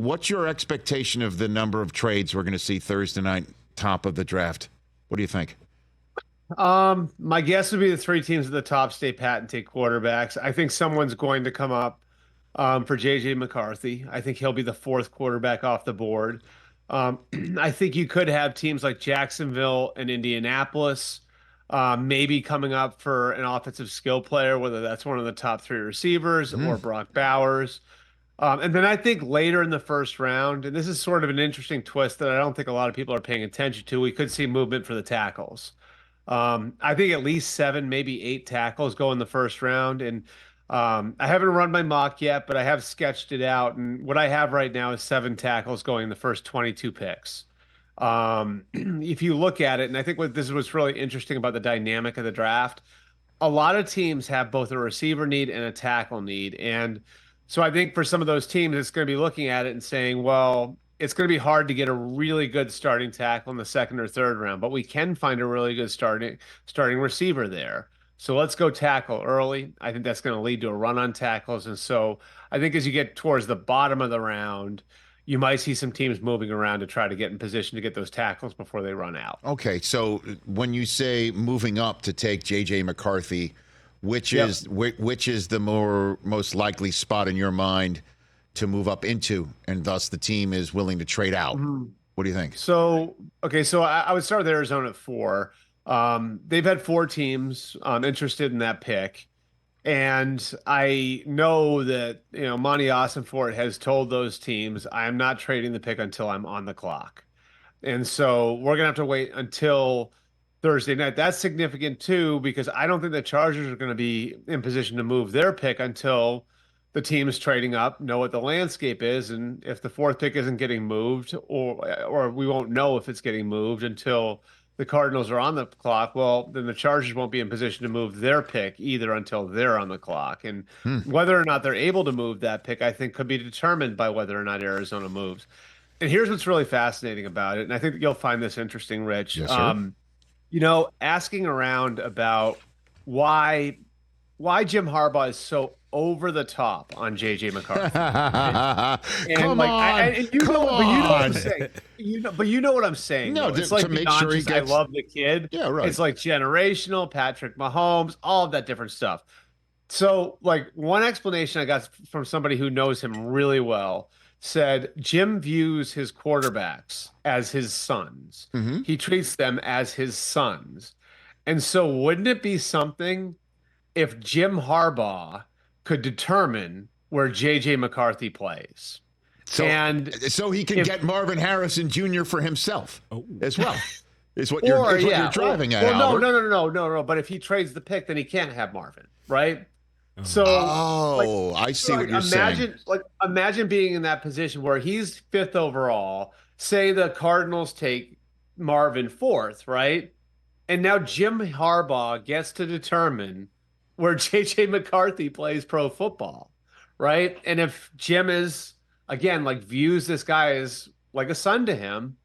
What's your expectation of the number of trades we're going to see Thursday night, top of the draft? What do you think? My guess would be the three teams at the top stay pat and take quarterbacks. I think someone's going to come up for JJ McCarthy. I think he'll be the fourth quarterback off the board. Um, I think you could have teams like Jacksonville and Indianapolis maybe coming up for an offensive skill player, whether that's one of the top three receivers or Brock Bowers. And then I think later in the first round, and this is sort of an interesting twist that I don't think a lot of people are paying attention to, we could see movement for the tackles. I think at least seven, maybe eight tackles go in the first round. And I haven't run my mock yet, but I have sketched it out. And what I have right now is seven tackles going in the first 22 picks. If you look at it, and I think what this is what's really interesting about the dynamic of the draft, a lot of teams have both a receiver need and a tackle need. And so I think for some of those teams, it's going to be looking at it and saying, well, it's going to be hard to get a really good starting tackle in the second or third round, but we can find a really good starting receiver there. So let's go tackle early. I think that's going to lead to a run on tackles. And so I think as you get towards the bottom of the round, you might see some teams moving around to try to get in position to get those tackles before they run out. Okay, so when you say moving up to take J.J. McCarthy, which is the most likely spot in your mind to move up into, and thus the team is willing to trade out? What do you think? So I would start with Arizona at 4. They've had 4 teams interested in that pick. And I know that, Monty Ossenfort has told those teams, I am not trading the pick until I'm on the clock. And so we're going to have to wait until Thursday night. That's significant too, because I don't think the Chargers are going to be in position to move their pick until the teams trading up know what the landscape is. And if the fourth pick isn't getting moved, or we won't know if it's getting moved until the Cardinals are on the clock, well, then the Chargers won't be in position to move their pick either until they're on the clock. And whether or not they're able to move that pick, I think could be determined by whether or not Arizona moves. And here's what's really fascinating about it, and I think you'll find this interesting, Rich. Yes, sir. Asking around about why Jim Harbaugh is so over the top on JJ McCarthy. Come on. But you know what I'm saying. But you know what I'm saying. No, it's like to make sure he gets... I love the kid. Yeah, right. It's like generational, Patrick Mahomes, all of that different stuff. So, like, one explanation I got from somebody who knows him really well said Jim views his quarterbacks as his sons. He treats them as his sons. And so wouldn't it be something if Jim Harbaugh could determine where JJ McCarthy plays? So he can get Marvin Harrison Jr. for himself as well. Is what you're driving at. Well, no. But if he trades the pick, then he can't have Marvin, right? So, I see what you're saying. Imagine being in that position where he's 5th overall. Say the Cardinals take Marvin 4th, right? And now Jim Harbaugh gets to determine where JJ McCarthy plays pro football, right? And if Jim is, again, views this guy as like a son to him,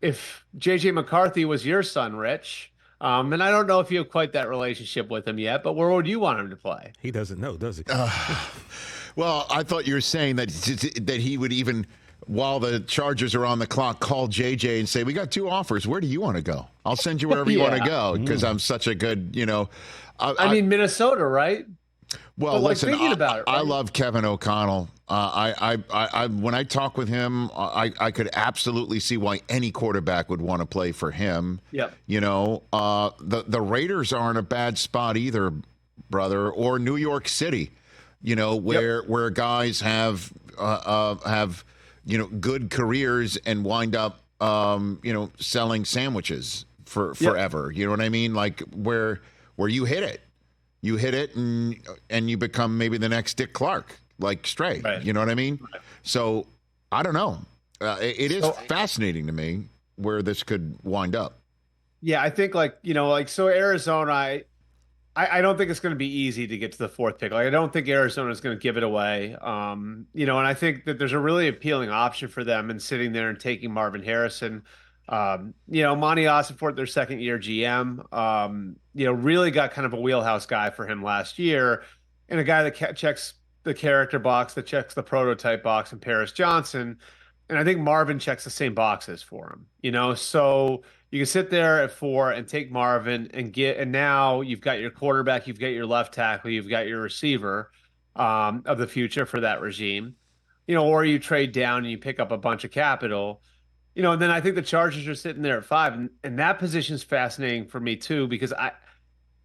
if JJ McCarthy was your son, Rich, and I don't know if you have quite that relationship with him yet, but where would you want him to play? He doesn't know, does he? Well, I thought you were saying that he would even, while the Chargers are on the clock, call JJ and say, we got 2 offers. Where do you want to go? I'll send you wherever you want to go because I'm such a good, I mean, Minnesota, right? Well, but listen, thinking about it, right? I love Kevin O'Connell. I when I talk with him, I could absolutely see why any quarterback would want to play for him. Yep. The Raiders aren't a bad spot either, brother, or New York City. Where guys have good careers and wind up selling sandwiches for forever. You know what I mean? Like where you hit it. You hit it and you become maybe the next Dick Clark, like Stray. Right. You know what I mean? Right. So I don't know. It is fascinating to me where this could wind up. Yeah, I think so Arizona, I don't think it's going to be easy to get to the 4th pick. I don't think Arizona is going to give it away. And I think that there's a really appealing option for them in sitting there and taking Marvin Harrison. Monty Ossenfort, their second-year GM, really got kind of a wheelhouse guy for him last year, and a guy that checks the character box, that checks the prototype box in Paris Johnson. And I think Marvin checks the same boxes for him, So you can sit there at 4 and take Marvin and now you've got your quarterback, you've got your left tackle, you've got your receiver of the future for that regime, or you trade down and you pick up a bunch of capital. And then I think the Chargers are sitting there at 5, and that position's fascinating for me too, because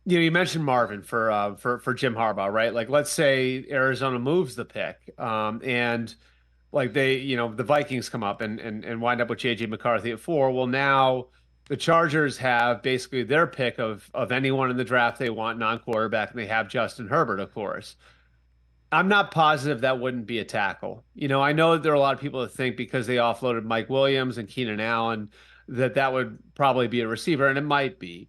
you mentioned Marvin for Jim Harbaugh, right? Like, let's say Arizona moves the pick, and like the Vikings come up and wind up with JJ McCarthy at 4. Well, now the Chargers have basically their pick of anyone in the draft they want, non-quarterback, and they have Justin Herbert, of course. I'm not positive that wouldn't be a tackle. I know that there are a lot of people that think because they offloaded Mike Williams and Keenan Allen that would probably be a receiver, and it might be.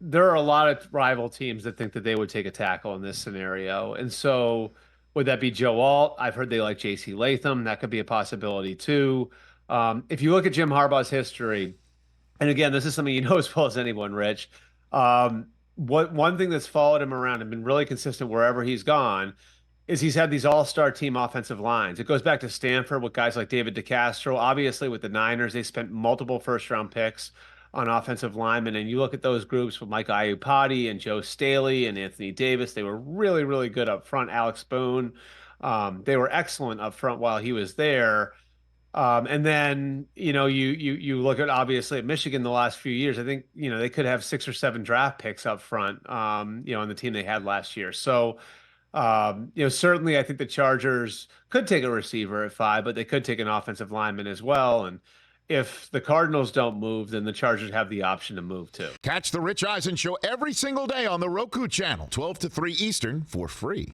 There are a lot of rival teams that think that they would take a tackle in this scenario. And so would that be Joe Alt? I've heard they like JC Latham. That could be a possibility too. If you look at Jim Harbaugh's history, and again, this is something you know as well as anyone, Rich. One thing that's followed him around and been really consistent wherever he's gone is he's had these all-star team offensive lines. It goes back to Stanford with guys like David DeCastro. Obviously, with the Niners, they spent multiple first-round picks on offensive linemen. And you look at those groups with Mike Iupati and Joe Staley and Anthony Davis, they were really, really good up front. Alex Boone, they were excellent up front while he was there. And then, you look at obviously at Michigan the last few years, I think, they could have 6 or 7 draft picks up front, on the team they had last year. So, certainly I think the Chargers could take a receiver at 5, but they could take an offensive lineman as well. And if the Cardinals don't move, then the Chargers have the option to move too. Catch the Rich Eisen Show every single day on the Roku channel, 12 to 3 Eastern, for free.